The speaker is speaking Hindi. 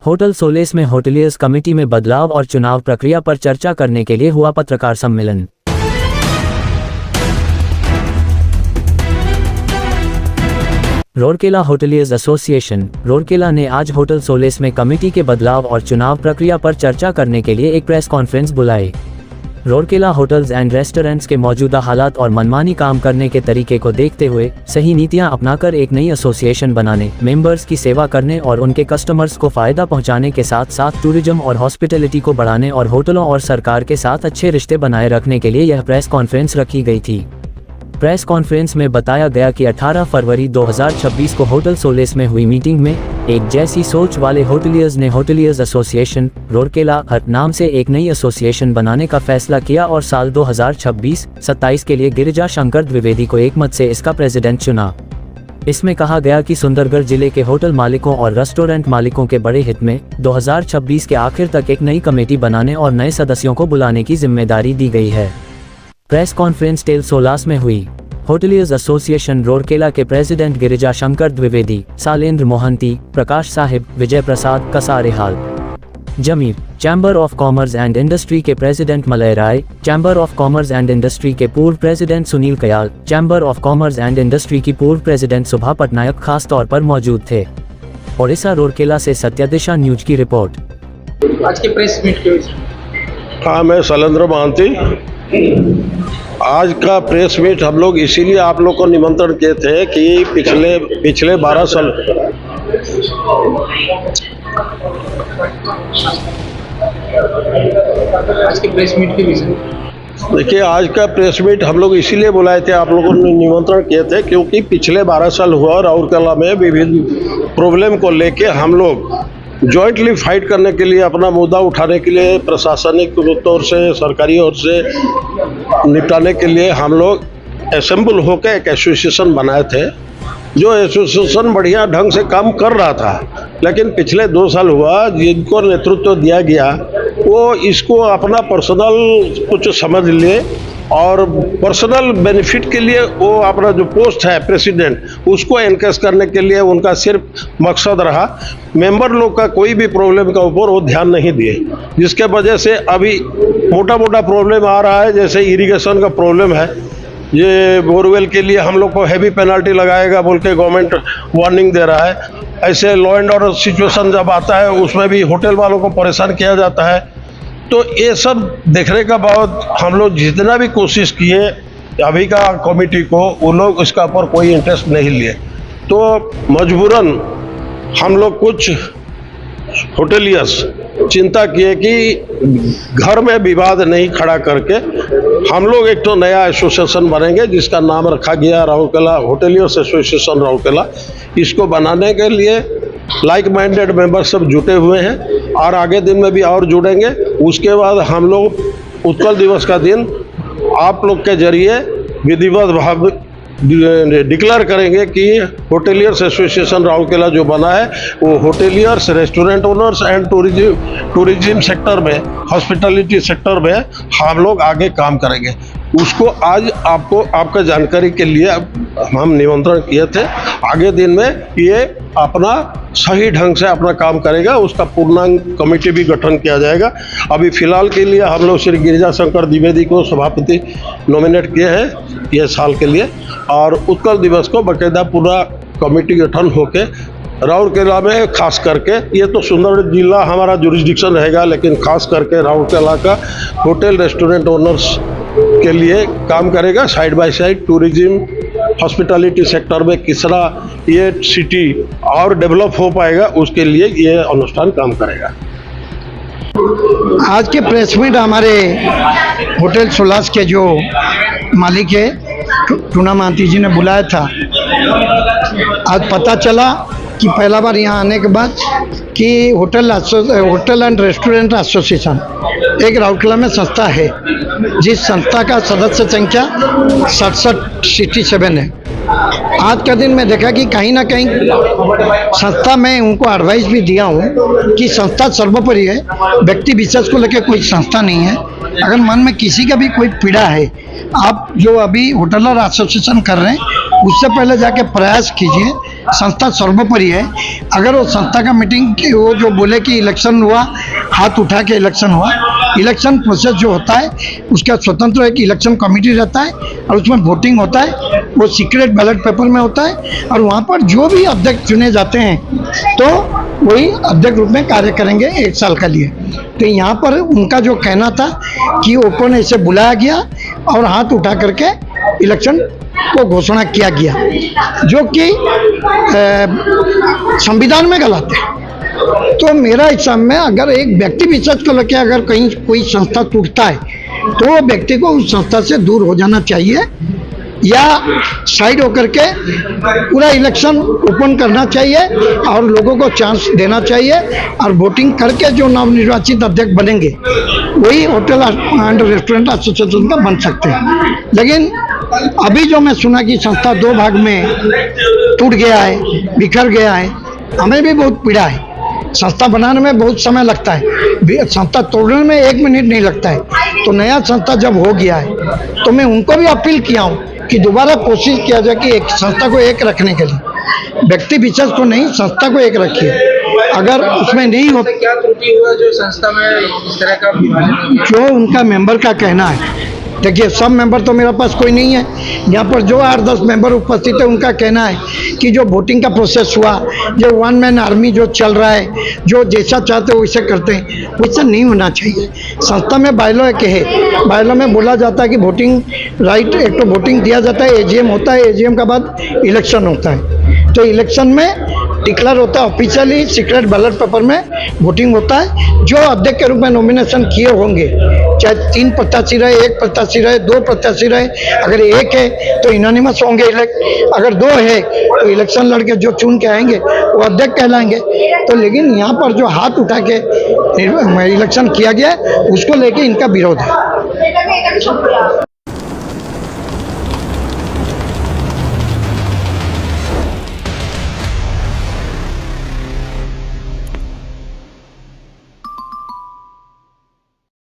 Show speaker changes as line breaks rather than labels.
होटल सोलेस में होटलियर्स कमेटी में बदलाव और चुनाव प्रक्रिया पर चर्चा करने के लिए हुआ पत्रकार सम्मेलन। रूरकेला होटलियर्स एसोसिएशन रूरकेला ने आज होटल सोलेस में कमेटी के बदलाव और चुनाव प्रक्रिया पर चर्चा करने के लिए एक प्रेस कॉन्फ्रेंस बुलाई। रूरकेला होटल्स एंड रेस्टोरेंट्स के मौजूदा हालात और मनमानी काम करने के तरीके को देखते हुए सही नीतियां अपनाकर एक नई एसोसिएशन बनाने, मेंबर्स की सेवा करने और उनके कस्टमर्स को फायदा पहुंचाने के साथ साथ टूरिज्म और हॉस्पिटैलिटी को बढ़ाने और होटलों और सरकार के साथ अच्छे रिश्ते बनाए रखने के लिए यह प्रेस कॉन्फ्रेंस रखी गई थी। प्रेस कॉन्फ्रेंस में बताया गया कि 18 फरवरी 2026 को होटल सोलेस में हुई मीटिंग में एक जैसी सोच वाले होटलियर्स ने होटलियर्स एसोसिएशन रूरकेला हट नाम से एक नई एसोसिएशन बनाने का फैसला किया और साल 2026-27 के लिए गिरिजा शंकर द्विवेदी को एकमत से इसका प्रेसिडेंट चुना। इसमें कहा गया कि सुंदरगढ़ जिले के होटल मालिकों और रेस्टोरेंट मालिकों के बड़े हित में 2026 के आखिर तक एक नई कमेटी बनाने और नए सदस्यों को बुलाने की जिम्मेदारी दी गई है। प्रेस कॉन्फ्रेंस टेल सोलास में हुई। होटलियर्स एसोसिएशन रूरकेला के president Girija Shankar Dwivedi, Sailendra Mohanty, Prakash Sahib, Vijay Prasad Kasarehal, Zameer, chamber of commerce and industry के president Malay Rai, chamber of commerce and industry के पूर्व president Sunil Kayal, chamber of commerce and industry की पूर्व प्रेसिडेंट सुभा पटनायक खास तौर पर मौजूद थे। ओडिशा रूरकेला से सत्यदिशा न्यूज की रिपोर्ट।
आज के प्रेस मीट के
हाँ, मैं शैलेंद्र मोहंती। आज का प्रेस मीट हम लोग इसीलिए आप लोग को निमंत्रण किए थे कि पिछले 12 साल
आज के प्रेस मीट के विषय
देखिए, आज का प्रेस मीट हम लोग इसीलिए बुलाए थे, आप लोगों ने निमंत्रण किए थे क्योंकि पिछले 12 साल हुआ राउरकेला में विभिन्न प्रॉब्लम को लेके हम लोग जॉइंटली फाइट करने के लिए, अपना मुद्दा उठाने के लिए, प्रशासनिक तौर से, सरकारी ओर से निपटाने के लिए हम लोग असेंबल होकर एक एसोसिएशन बनाए थे। जो एसोसिएशन बढ़िया ढंग से काम कर रहा था, लेकिन पिछले 2 साल हुआ जिनको नेतृत्व दिया गया वो इसको अपना पर्सनल कुछ समझ लिए और पर्सनल बेनिफिट के लिए वो अपना जो पोस्ट है प्रेसिडेंट उसको एनकेस करने के लिए उनका सिर्फ मकसद रहा। मेंबर लोग का कोई भी प्रॉब्लम का ऊपर वो ध्यान नहीं दिए, जिसके वजह से अभी मोटा प्रॉब्लम आ रहा है। जैसे इरिगेशन का प्रॉब्लम है, ये बोरवेल के लिए हम लोग को हैवी पेनल्टी लगाएगा बोल के गवर्नमेंट वार्निंग दे रहा है। ऐसे लॉ एंड ऑर्डर सिचुएशन जब आता है उसमें भी होटल वालों को परेशान किया जाता है। तो ये सब देखने के बाद हम लोग जितना भी कोशिश किए अभी का कमेटी को, वो लोग इसका ऊपर कोई इंटरेस्ट नहीं लिए। तो मजबूरन हम लोग कुछ होटलियर्स चिंता किए कि घर में विवाद नहीं खड़ा करके हम लोग एक तो नया एसोसिएशन बनेंगे जिसका नाम रखा गया राउरकेला होटलियर्स एसोसिएशन राउरकेला। इसको बनाने के लिए लाइक माइंडेड मेंबर सब जुटे हुए हैं और आगे दिन में भी और जुड़ेंगे। उसके बाद हम लोग उत्कल दिवस का दिन आप लोग के जरिए विधिवत भाव डिक्लेयर करेंगे कि होटलियर्स एसोसिएशन राउरकेला जो बना है वो hoteliers, restaurant owners and tourism sector में, हॉस्पिटैलिटी सेक्टर में हम लोग आगे काम करेंगे। उसको आज आपको आपका जानकारी के लिए हम निमंत्रण किए थे। आगे दिन में ये अपना सही ढंग से अपना काम करेगा, उसका पूर्णांग कमेटी भी गठन किया जाएगा। अभी फिलहाल के लिए हम लोग श्री गिरिजा शंकर द्विवेदी को सभापति नॉमिनेट किए हैं ये साल के लिए, और उत्कल दिवस को बाकायदा पूरा कमेटी गठन होके राउरकेला में खास करके, ये तो सुंदरगढ़ जिला हमारा जुरिस्डिक्शन रहेगा, लेकिन खास करके राउरकेला का होटल रेस्टोरेंट ओनर्स के लिए काम करेगा। Side by side tourism hospitality sector में किस तरह ये सिटी और डेवलप हो पाएगा उसके लिए ये अनुष्ठान काम करेगा।
आज के प्रेस मीट हमारे होटल सोलास के जो मालिक है टूना मांती जी ने बुलाया था। आज पता चला कि पहला बार यहाँ आने के बाद कि होटल एंड रेस्टोरेंट एसोसिएशन एक राउरकेला में संस्था है, जिस संस्था का सदस्य संख्या 67 है। आज का दिन मैं देखा कि कहीं ना कहीं संस्था में उनको एडवाइस भी दिया हूँ कि संस्था सर्वोपरि है, व्यक्ति विशेष को लेकर कोई संस्था नहीं है। अगर मन में किसी का भी कोई पीड़ा है, आप जो अभी होटलर एसोसिएशन कर रहे हैं उससे पहले जाके प्रयास कीजिए। संस्था सर्वोपरि है। अगर वो संस्था का मीटिंग वो जो बोले कि इलेक्शन हुआ, हाथ उठा के इलेक्शन हुआ, इलेक्शन प्रोसेस जो होता है उसका स्वतंत्र एक इलेक्शन कमेटी रहता है और उसमें वोटिंग होता है, वो सीक्रेट बैलेट पेपर में होता है और वहाँ पर जो भी अध्यक्ष चुने जाते हैं तो वही अध्यक्ष रूप में कार्य करेंगे 1 साल के लिए। तो यहाँ पर उनका जो कहना था कि ओपन ऐसे बुलाया गया और हाथ उठा करके इलेक्शन को घोषणा किया गया, जो कि संविधान में गलत है। तो मेरा हिसाब में अगर एक व्यक्ति विशेष को लेकर अगर कहीं कोई संस्था टूटता है तो वो व्यक्ति को उस संस्था से दूर हो जाना चाहिए या साइड होकर के पूरा इलेक्शन ओपन करना चाहिए और लोगों को चांस देना चाहिए और वोटिंग करके जो नवनिर्वाचित अध्यक्ष बनेंगे वही होटल एंड रेस्टोरेंट एसोसिएशन का बन सकते हैं। लेकिन अभी जो मैं सुना कि संस्था 2 भाग में टूट गया है, बिखर गया है, हमें भी बहुत पीड़ा है। संस्था बनाने में बहुत समय लगता है, संस्था तोड़ने में 1 मिनट नहीं लगता है। तो नया संस्था जब हो गया है तो मैं उनको भी अपील किया हूँ कि दोबारा कोशिश किया जाए कि एक संस्था को एक रखने के लिए, व्यक्ति विशेष को नहीं, संस्था को एक रखिए। अगर उसमें नहीं हो,
क्या त्रुटि हुआ जो संस्था में इस तरह का विभाजन हो गया?
जो उनका मेंबर का कहना है, देखिए सब मेंबर तो मेरे पास कोई नहीं है, यहाँ पर जो 8-10 मेंबर उपस्थित है उनका कहना है कि जो वोटिंग का प्रोसेस हुआ, जो 1 मैन आर्मी जो चल रहा है, जो जैसा चाहते हैं वैसे करते हैं, वैसा नहीं होना चाहिए। संस्था में बायलॉ एक है, बायलॉ में बोला जाता है कि वोटिंग राइट, एक तो वोटिंग दिया जाता है, एजीएम होता है, एजीएम के बाद इलेक्शन होता है। तो इलेक्शन में डिक्लेयर होता है ऑफिशियली, सीक्रेट बैलेट पेपर में वोटिंग होता है। जो अध्यक्ष के रूप में नॉमिनेशन किए होंगे, चाहे 3 प्रत्याशी रहे, 1 प्रत्याशी रहे, 2 प्रत्याशी रहे, अगर 1 है तो इनोनिमस होंगे, अगर 2 है तो इलेक्शन लड़के जो चुन के आएंगे वो अध्यक्ष कहलाएंगे। तो लेकिन यहाँ पर जो हाथ उठा के इलेक्शन किया गया उसको लेके इनका विरोध है।